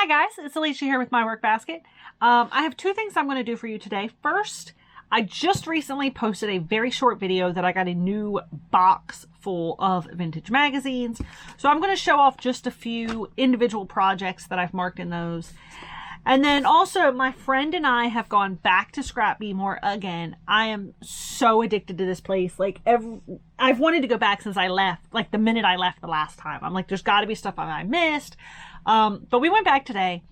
Hi guys, it's Alicia here with My Work Basket. I have two things I'm going to do for you today. First, I just recently posted a very short video that I got a new box full of vintage magazines. So I'm going to show off just a few individual projects that I've marked in those. And then also my friend and I have gone back to Scrap More again. I am so addicted to this place. I've wanted to go back since I left, like the minute I left the last time. I'm like, there's got to be stuff I missed. But we went back today.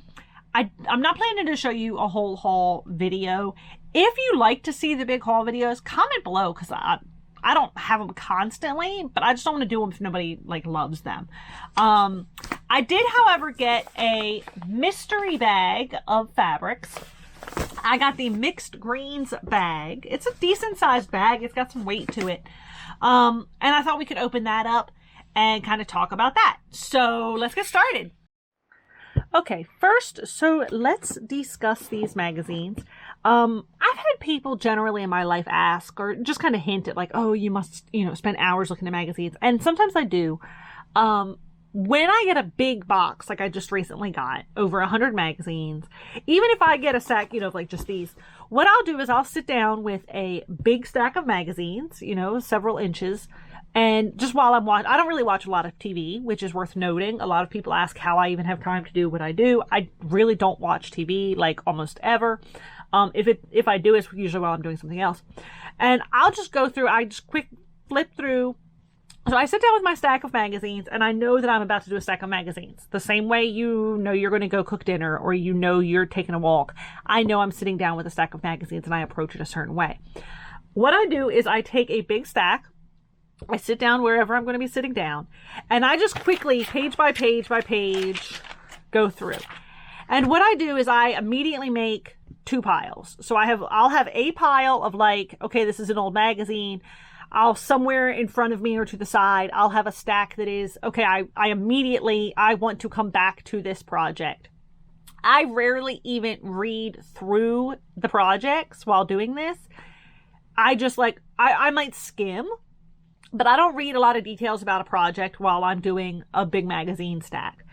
I'm not planning to show you a whole haul video. If you like to see the big haul videos, comment below, because I don't have them constantly, but I just don't want to do them if nobody loves them. I did, however, get a mystery bag of fabrics. I got the mixed greens bag. It's a decent sized bag. It's got some weight to it. And I thought we could open that up and kind of talk about that. So let's get started. Okay, first, so let's discuss these magazines. I've had people generally in my life ask or just kind of hint at like, oh, you must, spend hours looking at magazines. And sometimes I do. When I get a big box, like I just recently got, over 100 magazines, even if I get a stack, like just these, what I'll do is I'll sit down with a big stack of magazines, several inches, and just while I'm watching, I don't really watch a lot of TV, which is worth noting. A lot of people ask how I even have time to do what I do. I really don't watch TV, like almost ever. If I do, it's usually while I'm doing something else. And I'll just go through, I just quick flip through. So I sit down with my stack of magazines, and I know that I'm about to do a stack of magazines. The same way you're going to go cook dinner, or you're taking a walk. I know I'm sitting down with a stack of magazines, and I approach it a certain way. What I do is I take a big stack, I sit down wherever I'm going to be sitting down, and I just quickly, page by page by page, go through. And what I do is I immediately make two piles. So I'll have a pile of okay, this is an old magazine. I'll somewhere in front of me or to the side, I'll have a stack that is, okay, I want to come back to this project. I rarely even read through the projects while doing this. I just I might skim, but I don't read a lot of details about a project while I'm doing a big magazine stack.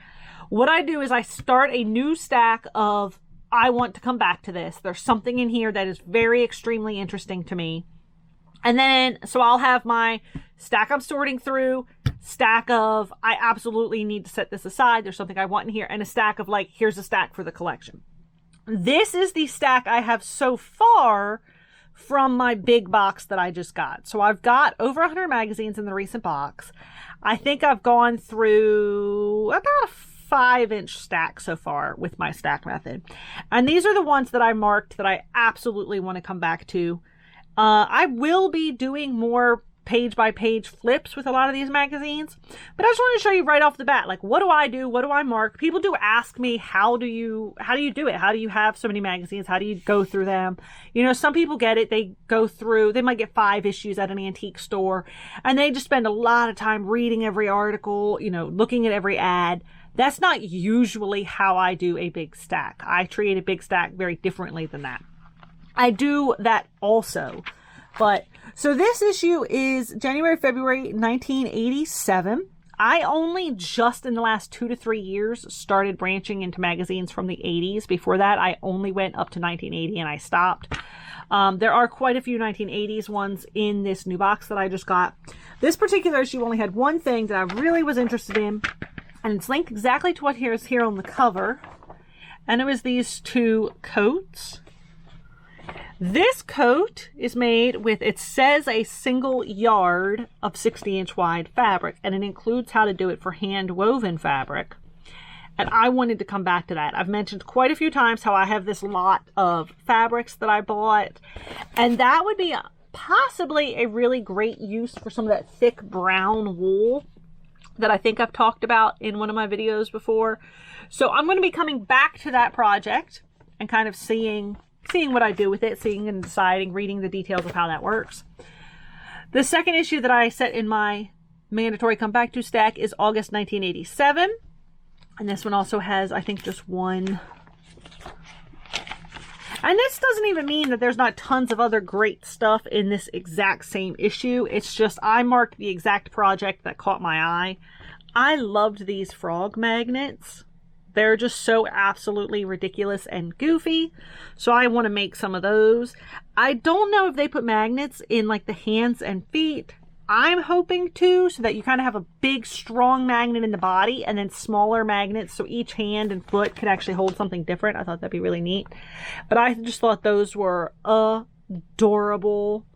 What I do is I start a new stack of, I want to come back to this. There's something in here that is very extremely interesting to me. And then, so I'll have my stack I'm sorting through, stack of, I absolutely need to set this aside. There's something I want in here, and a stack of here's a stack for the collection. This is the stack I have so far from my big box that I just got. So I've got over 100 magazines in the recent box. I think I've gone through about a 5-inch stack so far with my stack method. And these are the ones that I marked that I absolutely want to come back to. I will be doing more page by page flips with a lot of these magazines, but I just want to show you right off the bat, what do I do? What do I mark? People do ask me, how do you do it? How do you have so many magazines? How do you go through them? Some people get it. They go through, they might get 5 issues at an antique store, and they just spend a lot of time reading every article, looking at every ad. That's not usually how I do a big stack. I treat a big stack very differently than that. I do that also. But so this issue is January, February 1987. I only just in the last 2 to 3 years started branching into magazines from the 80s. Before that, I only went up to 1980 and I stopped. There are quite a few 1980s ones in this new box that I just got. This particular issue only had one thing that I really was interested in, and it's linked exactly to what is here on the cover. And it was these two coats. This coat is made with, it says, a single yard of 60-inch wide fabric, and it includes how to do it for hand woven fabric. And I wanted to come back to that. I've mentioned quite a few times how I have this lot of fabrics that I bought, and that would be possibly a really great use for some of that thick brown wool that I think I've talked about in one of my videos before. So I'm going to be coming back to that project and kind of seeing what I do with it, seeing and deciding, reading the details of how that works. The second issue that I set in my mandatory come back to stack is August 1987. And this one also has, I think, just one. And this doesn't even mean that there's not tons of other great stuff in this exact same issue. It's just I marked the exact project that caught my eye. I loved these frog magnets. They're just so absolutely ridiculous and goofy. So I want to make some of those. I don't know if they put magnets in like the hands and feet. I'm hoping to, so that you kind of have a big strong magnet in the body and then smaller magnets so each hand and foot could actually hold something different. I thought that'd be really neat. But I just thought those were adorable.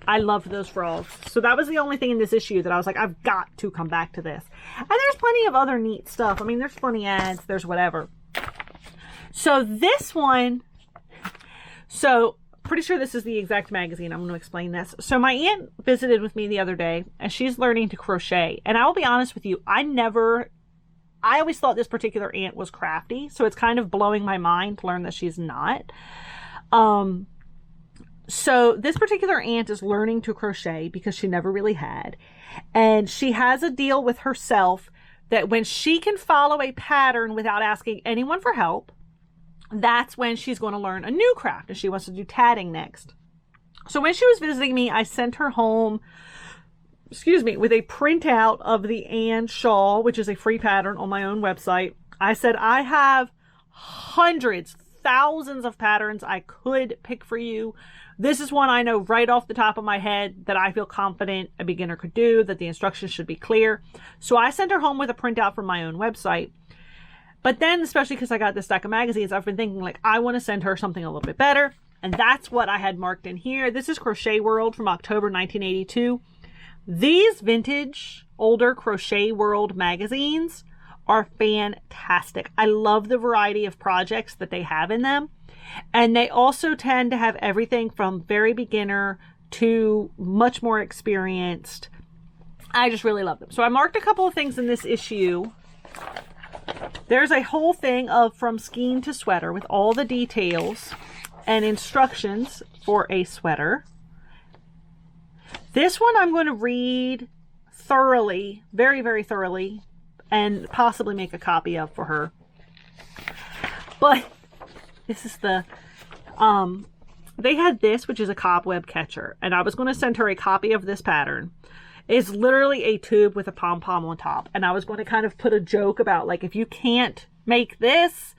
I loved those frogs. So that was the only thing in this issue that I was like, I've got to come back to this. And there's plenty of other neat stuff. I mean, there's funny ads, there's whatever. So this one, pretty sure this is the exact magazine. I'm going to explain this. So my aunt visited with me the other day and she's learning to crochet. And I will be honest with you, I always thought this particular aunt was crafty. So it's kind of blowing my mind to learn that she's not. So this particular aunt is learning to crochet because she never really had. And she has a deal with herself that when she can follow a pattern without asking anyone for help, that's when she's going to learn a new craft, and she wants to do tatting next. So when she was visiting me, I sent her home, with a printout of the Anne shawl, which is a free pattern on my own website. I said, I have hundreds, thousands of patterns I could pick for you. This is one I know right off the top of my head that I feel confident a beginner could do, that the instructions should be clear. So I sent her home with a printout from my own website. But then, especially because I got this stack of magazines, I've been thinking, like, I want to send her something a little bit better. And that's what I had marked in here. This is Crochet World from October 1982. These vintage, older Crochet World magazines are fantastic. I love the variety of projects that they have in them. And they also tend to have everything from very beginner to much more experienced. I just really love them. So I marked a couple of things in this issue. There's a whole thing of from skein to sweater with all the details and instructions for a sweater. This one I'm going to read thoroughly, very, very thoroughly, and possibly make a copy of for her. But this is the, they had this, which is a cobweb catcher, and I was going to send her a copy of this pattern. It's literally a tube with a pom-pom on top. And I was going to kind of put a joke about, like, if you can't make this,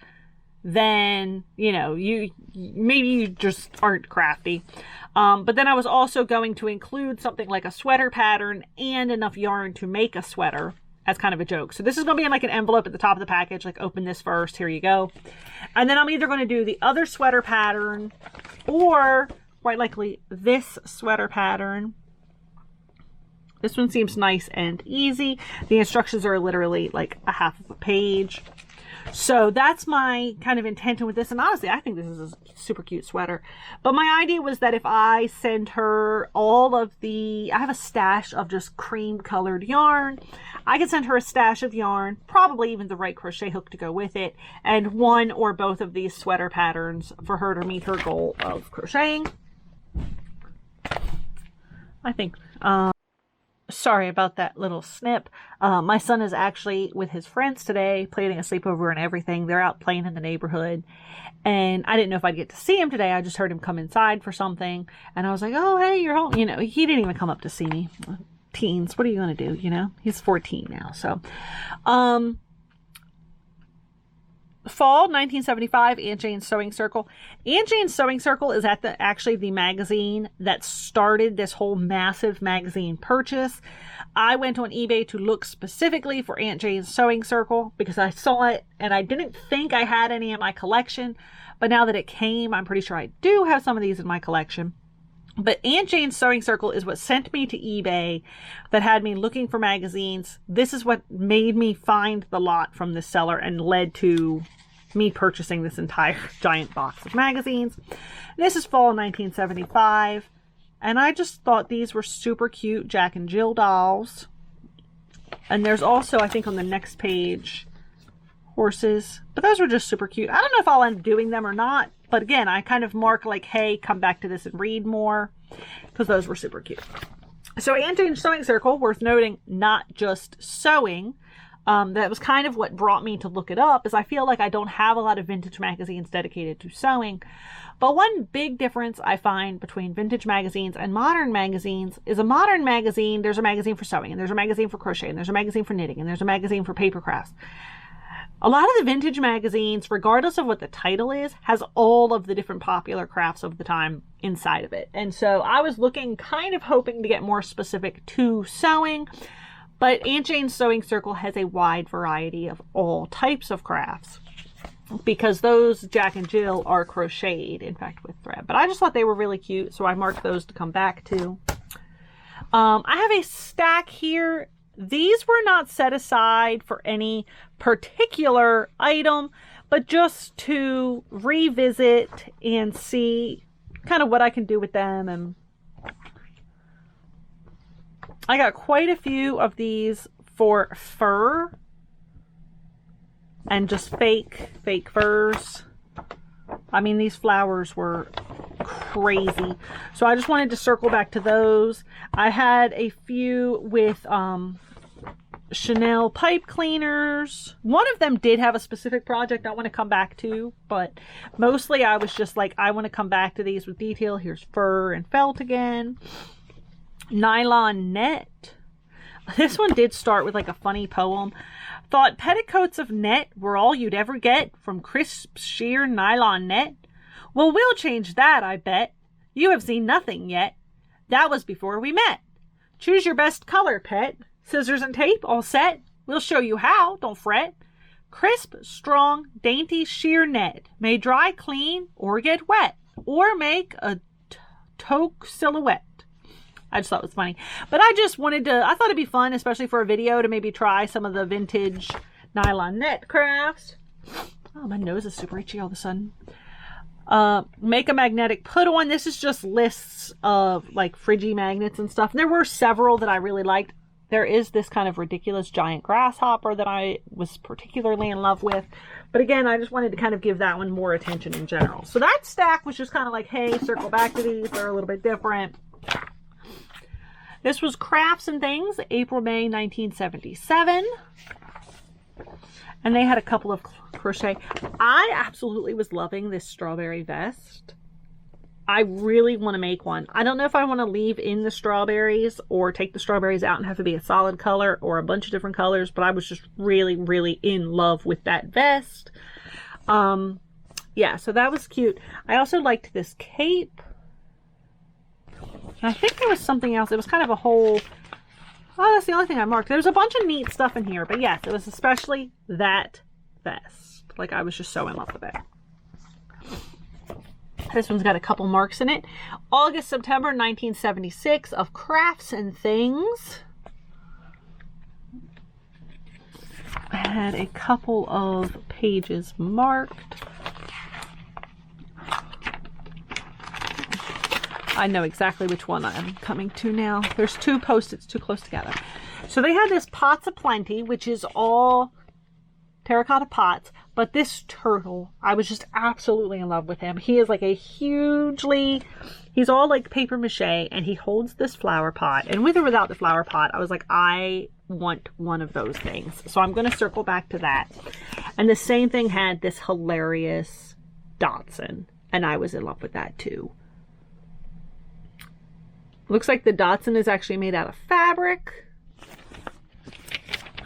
then, you know, maybe you just aren't crafty. But then I was also going to include something like a sweater pattern and enough yarn to make a sweater as kind of a joke. So this is going to be in like an envelope at the top of the package, like open this first, here you go. And then I'm either going to do the other sweater pattern or quite likely this sweater pattern. This one seems nice and easy. The instructions are literally like a half of a page. So that's my kind of intention with this. And honestly, I think this is a super cute sweater. But my idea was that if I send her all of the, I have a stash of just cream colored yarn. I could send her a stash of yarn, probably even the right crochet hook to go with it, and one or both of these sweater patterns for her to meet her goal of crocheting. I think, sorry about that little snip. My son is actually with his friends today, planning a sleepover and everything. They're out playing in the neighborhood. And I didn't know if I'd get to see him today. I just heard him come inside for something. And I was like, oh, hey, you're home. You know, he didn't even come up to see me. Teens, what are you going to do? You know, he's 14 now. So, Fall 1975, Aunt Jane's Sewing Circle. Aunt Jane's Sewing Circle is actually the magazine that started this whole massive magazine purchase. I went on eBay to look specifically for Aunt Jane's Sewing Circle because I saw it and I didn't think I had any in my collection. But now that it came, I'm pretty sure I do have some of these in my collection. But Aunt Jane's Sewing Circle is what sent me to eBay, that had me looking for magazines. This is what made me find the lot from this seller and led to me purchasing this entire giant box of magazines. This is fall 1975. And I just thought these were super cute Jack and Jill dolls. And there's also, I think on the next page, horses. But those were just super cute. I don't know if I'll end up doing them or not. But again, I kind of mark like, hey, come back to this and read more. Because those were super cute. So Aunt Jane's Sewing Circle, worth noting, not just sewing. That was kind of what brought me to look it up, is I feel like I don't have a lot of vintage magazines dedicated to sewing. But one big difference I find between vintage magazines and modern magazines is a modern magazine, there's a magazine for sewing, and there's a magazine for crochet, and there's a magazine for knitting, and there's a magazine for paper crafts. A lot of the vintage magazines, regardless of what the title is, has all of the different popular crafts of the time inside of it. And so I was looking, kind of hoping to get more specific to sewing, but Aunt Jane's Sewing Circle has a wide variety of all types of crafts, because those Jack and Jill are crocheted, in fact, with thread. But I just thought they were really cute, so I marked those to come back to. I have a stack here. These were not set aside for any particular item, but just to revisit and see kind of what I can do with them. And I got quite a few of these for fur and just fake furs. I mean, these flowers were crazy. So I just wanted to circle back to those. I had a few with Chanel pipe cleaners. One of them did have a specific project I want to come back to, but mostly I was just like, I want to come back to these with detail. Here's fur and felt again. Nylon net. This one did start with like a funny poem. Thought petticoats of net were all you'd ever get from crisp, sheer nylon net. Well, we'll change that, I bet. You have seen nothing yet. That was before we met. Choose your best color, pet. Scissors and tape, all set. We'll show you how, don't fret. Crisp, strong, dainty, sheer net. May dry clean or get wet. Or make a toque silhouette. I just thought it was funny. But I just wanted to, I thought it'd be fun, especially for a video, to maybe try some of the vintage nylon net crafts. Oh, my nose is super itchy all of a sudden. Make a magnetic put on. This is just lists of like Friggy magnets and stuff. And there were several that I really liked. There is this kind of ridiculous giant grasshopper that I was particularly in love with. But again, I just wanted to kind of give that one more attention in general. So that stack was just kind of like, hey, circle back to these. They're a little bit different. This was Crafts and Things, April, May 1977. And they had a couple of crochet. I absolutely was loving this strawberry vest. I really want to make one. I don't know if I want to leave in the strawberries or take the strawberries out and have to be a solid color or a bunch of different colors, but I was just really, really in love with that vest. Yeah, so that was cute. I also liked this cape. And I think there was something else. It was kind of a whole... Oh, that's the only thing I marked. There's a bunch of neat stuff in here. But yes, it was especially that vest. Like, I was just so in love with it. This one's got a couple marks in it. August, September 1976 of Crafts and Things. I had a couple of pages marked. I know exactly which one I'm coming to now. There's two Post-its too close together. So they had this Pots of Plenty, which is all terracotta pots. But this turtle, I was just absolutely in love with him. He is like a hugely, he's all like paper mache, and he holds this flower pot. And with or without the flower pot, I was like, I want one of those things. So I'm going to circle back to that. And the same thing had this hilarious Dotson. And I was in love with that too. Looks like the Dotson is actually made out of fabric.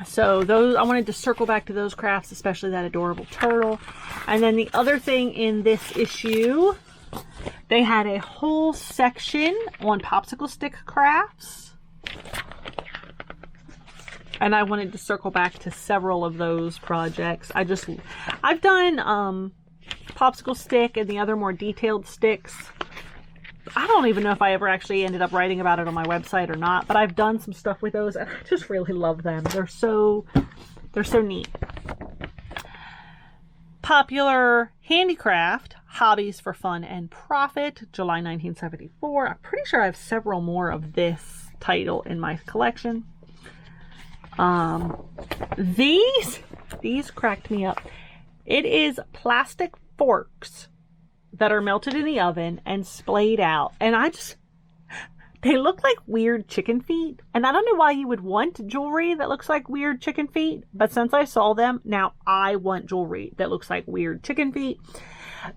So those, I wanted to circle back to those crafts, especially that adorable turtle. And then the other thing in this issue, they had a whole section on popsicle stick crafts. And I wanted to circle back to several of those projects. I've done popsicle stick and the other more detailed sticks. I don't even know if I ever actually ended up writing about it on my website or not, but I've done some stuff with those and I just really love them. They're so neat. Popular handicraft, Hobbies for Fun and Profit, July 1974. I'm pretty sure I have several more of this title in my collection. These cracked me up. It is plastic forks that are melted in the oven and splayed out. And they look like weird chicken feet. And I don't know why you would want jewelry that looks like weird chicken feet. But since I saw them, now I want jewelry that looks like weird chicken feet.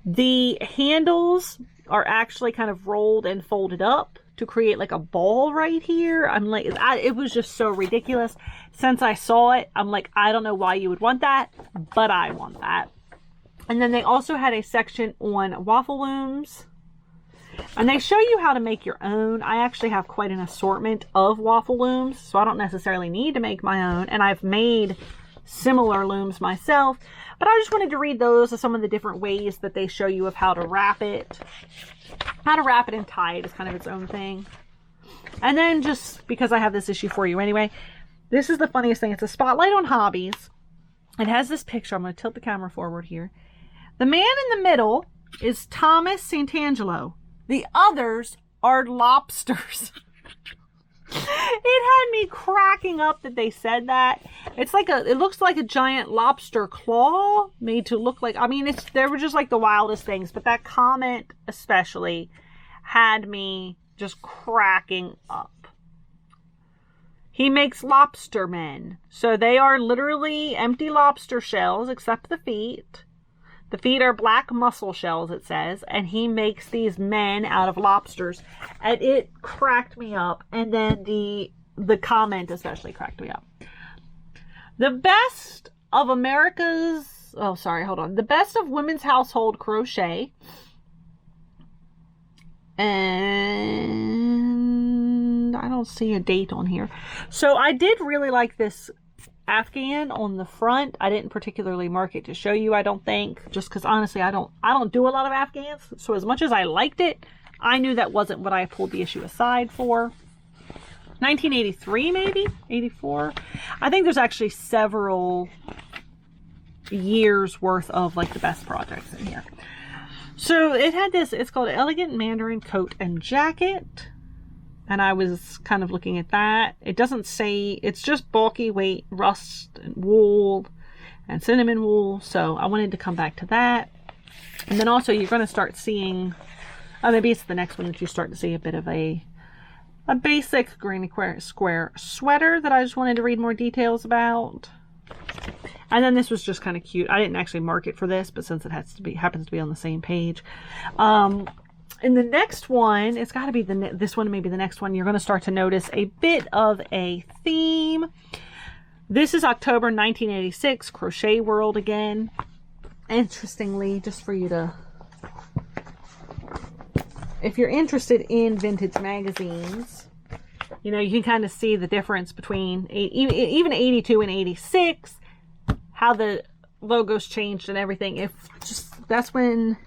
The handles are actually kind of rolled and folded up to create like a ball right here. I'm like, it was just so ridiculous. Since I saw it, I'm like, I don't know why you would want that, but I want that. And then they also had a section on waffle looms. And they show you how to make your own. I actually have quite an assortment of waffle looms, so I don't necessarily need to make my own. And I've made similar looms myself, but I just wanted to read those as some of the different ways that they show you of how to wrap it. How to wrap it and tie it is kind of its own thing. And then just because I have this issue for you anyway, this is the funniest thing. It's a spotlight on Hobbies. It has this picture. I'm going to tilt the camera forward here. The man in the middle is Thomas Santangelo. The others are lobsters. It had me cracking up that they said that. It looks like a giant lobster claw made to look like, I mean, they were just like the wildest things, but that comment especially had me just cracking up. He makes lobster men. So they are literally empty lobster shells except the feet. The feet are black mussel shells, it says, and he makes these men out of lobsters, and it cracked me up. And then the comment especially cracked me up. The best of America's, oh, sorry, hold on. The best of women's household crochet. And I don't see a date on here. So I did really like this Afghan on the front. I didn't particularly mark it to show you, I don't think, just because honestly I don't do a lot of Afghans. So as much as I liked it, I knew that wasn't what I pulled the issue aside for. 1983, maybe 84. I think there's actually several years worth of like the best projects in here. So it had this, it's called Elegant Mandarin Coat and Jacket. And I was kind of looking at that. It doesn't say, it's just bulky weight, rust, and wool, and cinnamon wool. So I wanted to come back to that. And then also you're going to start seeing, maybe it's the next one that you start to see a bit of a basic granny square sweater that I just wanted to read more details about. And then this was just kind of cute. I didn't actually mark it for this, but since it happens to be on the same page. In the next one, it's got to be this one, maybe the next one, you're going to start to notice a bit of a theme. This is October 1986, Crochet World again. Interestingly, just for you to, if you're interested in vintage magazines, you know, you can kind of see the difference between even 82 and 86, how the logos changed and everything. That's when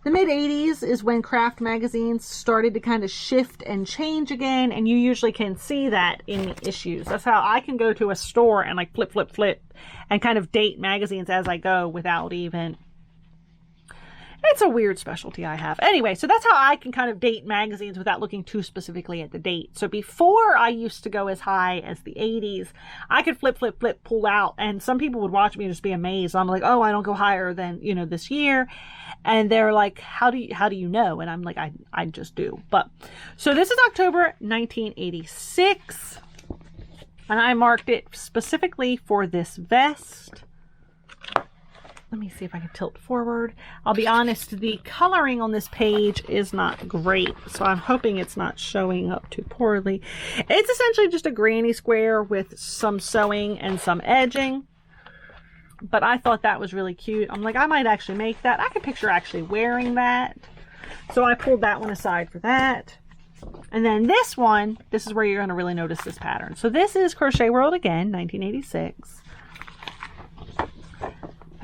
the mid-80s is when craft magazines started to kind of shift and change again, and you usually can see that in the issues. That's how I can go to a store and like flip and kind of date magazines as I go without even... It's a weird specialty I have. Anyway, so that's how I can kind of date magazines without looking too specifically at the date. So before I used to go as high as the 80s, I could flip, pull out, and some people would watch me and just be amazed. I'm like, oh, I don't go higher than, you know, this year. And they're like, how do you know? And I'm like, I just do. But so this is October 1986, and I marked it specifically for this vest. Let me see if I can tilt forward. I'll be honest, the coloring on this page is not great, so I'm hoping it's not showing up too poorly. It's essentially just a granny square with some sewing and some edging, but I thought that was really cute. I'm like, I might actually make that. I can picture actually wearing that, so I pulled that one aside for that. And then this one, this is where you're going to really notice this pattern. So this is Crochet World again, 1986.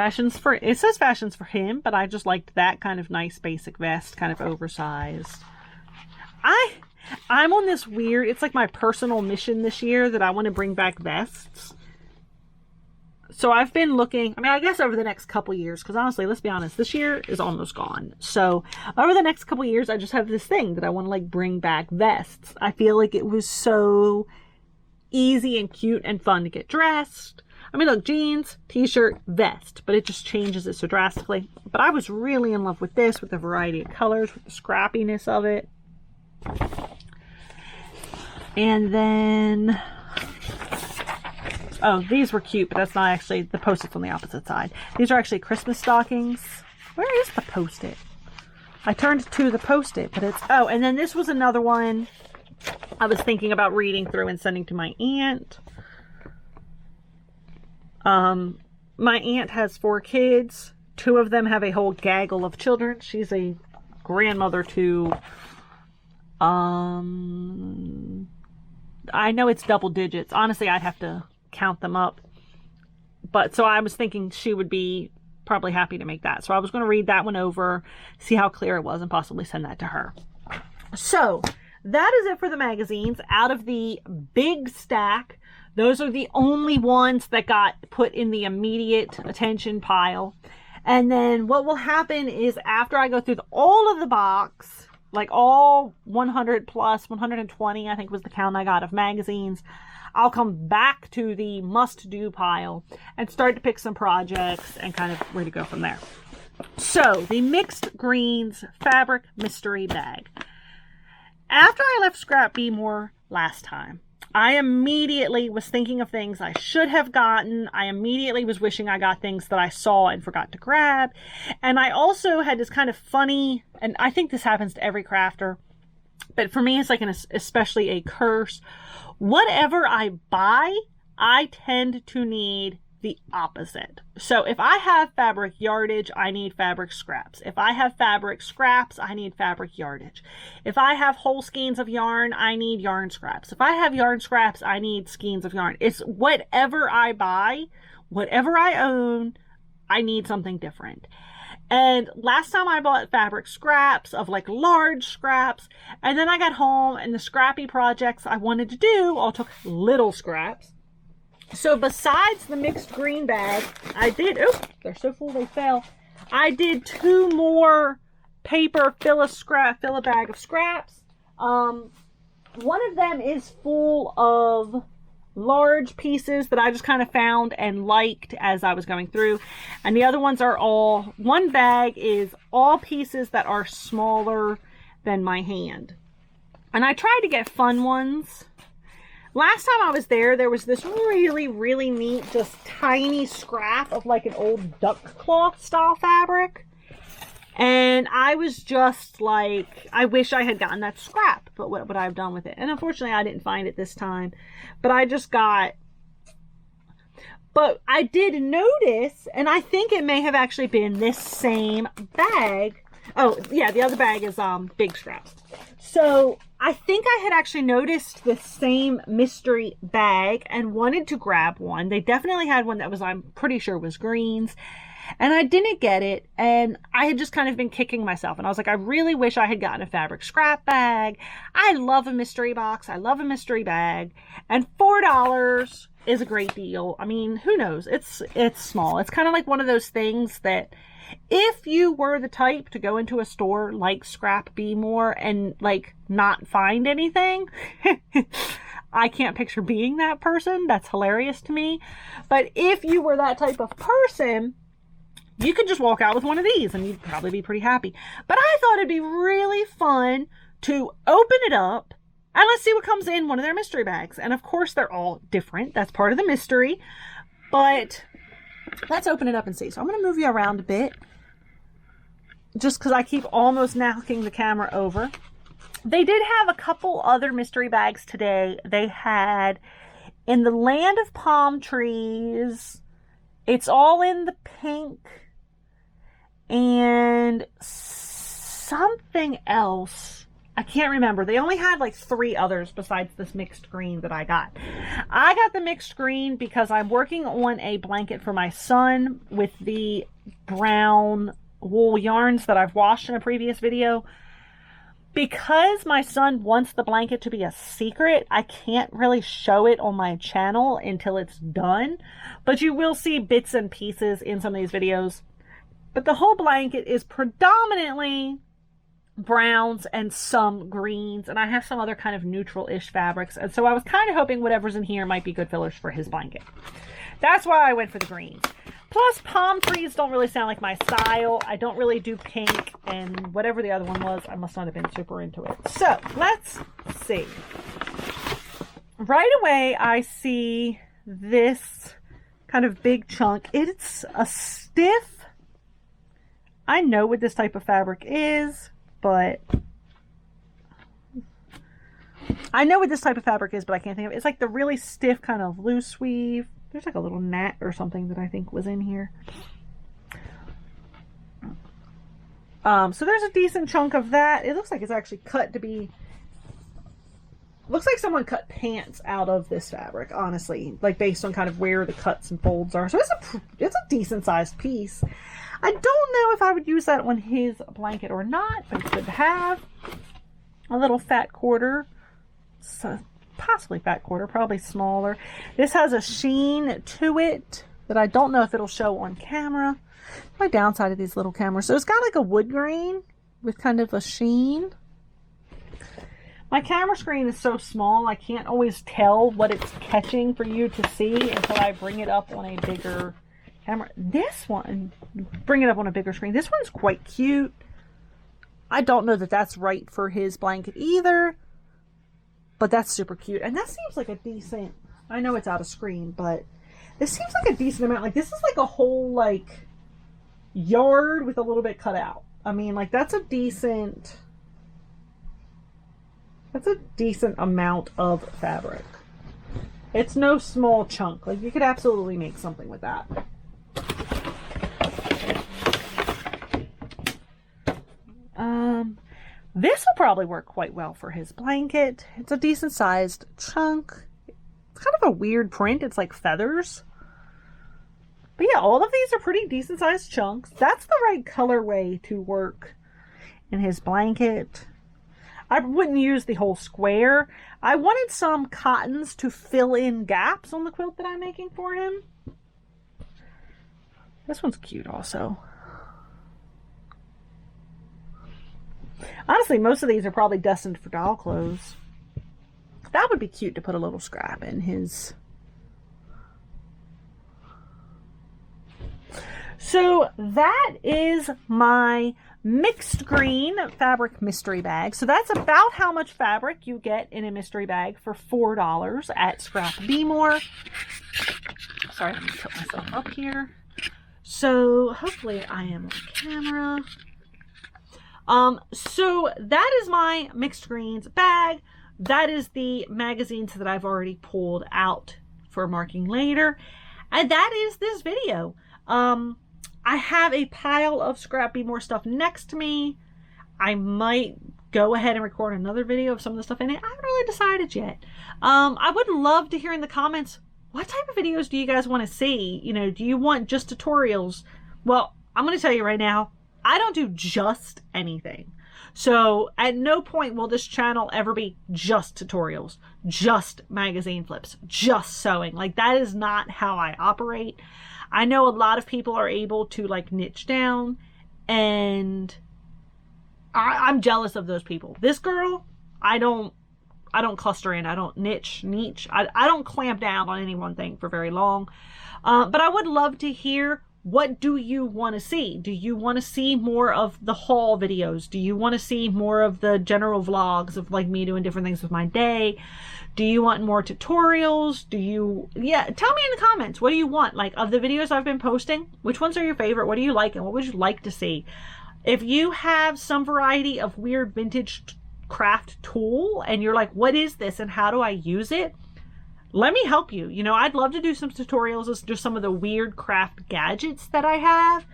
It says fashions for him, but I just liked that kind of nice basic vest, kind of oversized. I'm on this weird, it's like my personal mission this year that I want to bring back vests. So I've been looking, I mean, I guess over the next couple years, because honestly, let's be honest, this year is almost gone. So over the next couple years, I just have this thing that I want to like bring back vests. I feel like it was so easy and cute and fun to get dressed. I mean, look, jeans, t-shirt, vest, but it just changes it so drastically. But I was really in love with this, with the variety of colors, with the scrappiness of it. And then, oh, these were cute, but that's not actually, the Post-its on the opposite side. These are actually Christmas stockings. Where is the Post-it? I turned to the Post-it, but it's, oh, and then this was another one I was thinking about reading through and sending to my aunt. My aunt has 4 kids. 2 of them have a whole gaggle of children. She's a grandmother to, I know it's double digits. Honestly, I'd have to count them up. But so I was thinking she would be probably happy to make that. So I was going to read that one over, see how clear it was, and possibly send that to her. So that is it for the magazines. Out of the big stack, those are the only ones that got put in the immediate attention pile. And then what will happen is after I go through all of the box, like all 100 plus 120, I think was the count I got of magazines, I'll come back to the must-do pile and start to pick some projects and kind of where to go from there. So, the Mixed Greens Fabric Mystery Bag. After I left Scrap Be More last time, I immediately was thinking of things I should have gotten. I immediately was wishing I got things that I saw and forgot to grab. And I also had this kind of funny, and I think this happens to every crafter, but for me it's like especially a curse. Whatever I buy, I tend to need the opposite. So if I have fabric yardage, I need fabric scraps. If I have fabric scraps, I need fabric yardage. If I have whole skeins of yarn, I need yarn scraps. If I have yarn scraps, I need skeins of yarn. It's whatever I buy, whatever I own, I need something different. And last time I bought fabric scraps of like large scraps, and then I got home and the scrappy projects I wanted to do all took little scraps. So besides the mixed green bag, I did, oh, they're so full they fell. I did 2 more paper fill a bag of scraps. One of them is full of large pieces that I just kind of found and liked as I was going through, and the other ones are all, one bag is all pieces that are smaller than my hand, and I tried to get fun ones. Last time I was there was this really neat, just tiny scrap of like an old duck cloth style fabric. And I was just like, I wish I had gotten that scrap, but what would I have done with it? And unfortunately, I didn't find it this time. But I just got, but I did notice, and I think it may have actually been this same bag. Oh, yeah, the other bag is big scraps. So I think I had actually noticed the same mystery bag and wanted to grab one. They definitely had one that was, I'm pretty sure was greens. And I didn't get it, and I had just kind of been kicking myself, and I was like, I really wish I had gotten a fabric scrap bag. I love a mystery box. I love a mystery bag, and $4 is a great deal. I mean, who knows? It's small. It's kind of like one of those things that if you were the type to go into a store like Scrap Be More and like not find anything, I can't picture being that person. That's hilarious to me. But if you were that type of person, you could just walk out with one of these and you'd probably be pretty happy. But I thought it'd be really fun to open it up and let's see what comes in one of their mystery bags. And of course, they're all different. That's part of the mystery. But let's open it up and see. So I'm going to move you around a bit, just because I keep almost knocking the camera over. They did have a couple other mystery bags today. They had In the Land of Palm Trees. It's all in the pink. And something else, I can't remember. They only had like 3 others besides this mixed green that I got. I got the mixed green because I'm working on a blanket for my son with the brown wool yarns that I've washed in a previous video. Because my son wants the blanket to be a secret, I can't really show it on my channel until it's done. But you will see bits and pieces in some of these videos. But the whole blanket is predominantly browns and some greens. And I have some other kind of neutral-ish fabrics. And so I was kind of hoping whatever's in here might be good fillers for his blanket. That's why I went for the greens. Plus, palm trees don't really sound like my style. I don't really do pink. And whatever the other one was, I must not have been super into it. So, let's see. Right away, I see this kind of big chunk. It's a stiff. I know what this type of fabric is. but I know what this type of fabric is, but I can't think of it. It's like the really stiff kind of loose weave. There's like a little gnat or something that I think was in here. So there's a decent chunk of that. It looks like it's actually cut to be... Looks like someone cut pants out of this fabric, honestly. Like based on kind of where the cuts and folds are. So it's a decent sized piece. I don't know if I would use that on his blanket or not, but it's good to have. A little fat quarter. So possibly fat quarter, probably smaller. This has a sheen to it that I don't know if it'll show on camera. My downside of these little cameras. So it's got like a wood grain with kind of a sheen. My camera screen is so small, I can't always tell what it's catching for you to see until I bring it up on a bigger camera. This one, bring it up on a bigger screen. This one's quite cute. I don't know that that's right for his blanket either, but that's super cute. And that seems like a decent, I know it's out of screen, but this seems like a decent amount. Like this is like a whole like yard with a little bit cut out. I mean, like that's a decent amount of fabric. It's no small chunk. Like you could absolutely make something with that. This will probably work quite well for his blanket. It's a decent sized chunk. It's kind of a weird print. It's like feathers. But yeah, all of these are pretty decent sized chunks. That's the right colorway to work in his blanket. I wouldn't use the whole square. I wanted some cottons to fill in gaps on the quilt that I'm making for him. This one's cute also. Honestly, most of these are probably destined for doll clothes. That would be cute to put a little scrap in his. So that is my mixed green fabric mystery bag. So that's about how much fabric you get in a mystery bag for $4 at Scrap Be More. Sorry, I'm going to tilt myself up here. So hopefully I am on camera. So that is my mixed greens bag. That is the magazines that I've already pulled out for marking later. And that is this video. I have a pile of Scrap Be More stuff next to me. I might go ahead and record another video of some of the stuff in it. I haven't really decided yet. I would love to hear in the comments, what type of videos do you guys want to see? You know, do you want just tutorials? Well, I'm going to tell you right now, I don't do just anything. So at no point will this channel ever be just tutorials, just magazine flips, just sewing. Like that is not how I operate. I know a lot of people are able to like niche down, and I'm jealous of those people. This girl, I don't cluster in. I don't niche. I don't clamp down on any one thing for very long. But I would love to hear, what do you want to see? Do you want to see more of the haul videos? Do you want to see more of the general vlogs of like me doing different things with my day? Do you want more tutorials? Tell me in the comments. What do you want? Like, of the videos I've been posting, which ones are your favorite? What do you like and what would you like to see? If you have some variety of weird vintage craft tool and you're like, what is this and how do I use it? Let me help you. You know, I'd love to do some tutorials as just some of the weird craft gadgets that I have.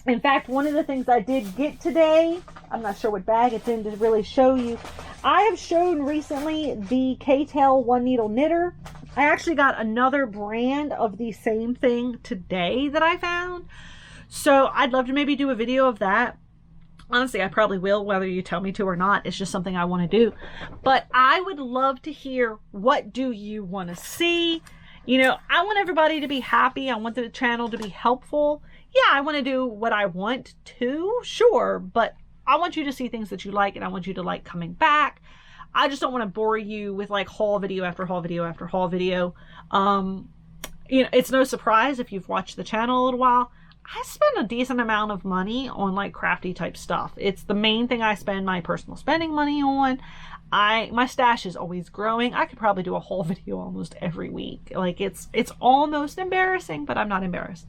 In fact, one of the things I did get today, I'm not sure what bag it's in to really show you. I have shown recently the K-Tail one needle knitter. I actually got another brand of the same thing today that I found. So I'd love to maybe do a video of that. Honestly, I probably will, whether you tell me to or not. It's just something I want to do. But I would love to hear, what do you want to see? You know, I want everybody to be happy. I want the channel to be helpful. Yeah, I want to do what I want to, sure. But I want you to see things that you like, and I want you to like coming back. I just don't want to bore you with like haul video after haul video after haul video. You know, it's no surprise if you've watched the channel a little while. I spend a decent amount of money on like crafty type stuff. It's the main thing I spend my personal spending money on. My stash is always growing. I could probably do a whole video almost every week. Like it's almost embarrassing, but I'm not embarrassed.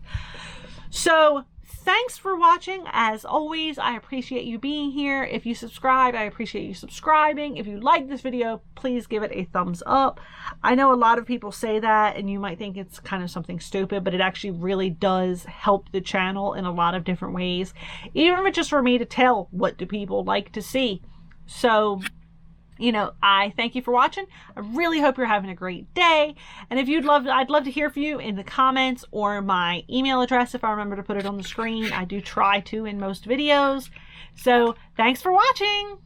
So thanks for watching. As always, I appreciate you being here. If you subscribe, I appreciate you subscribing. If you like this video, please give it a thumbs up. I know a lot of people say that and you might think it's kind of something stupid, but it actually really does help the channel in a lot of different ways. Even if it's just for me to tell what do people like to see. So, you know, I thank you for watching. I really hope you're having a great day. And if I'd love to hear from you in the comments or my email address if I remember to put it on the screen. I do try to in most videos. So thanks for watching.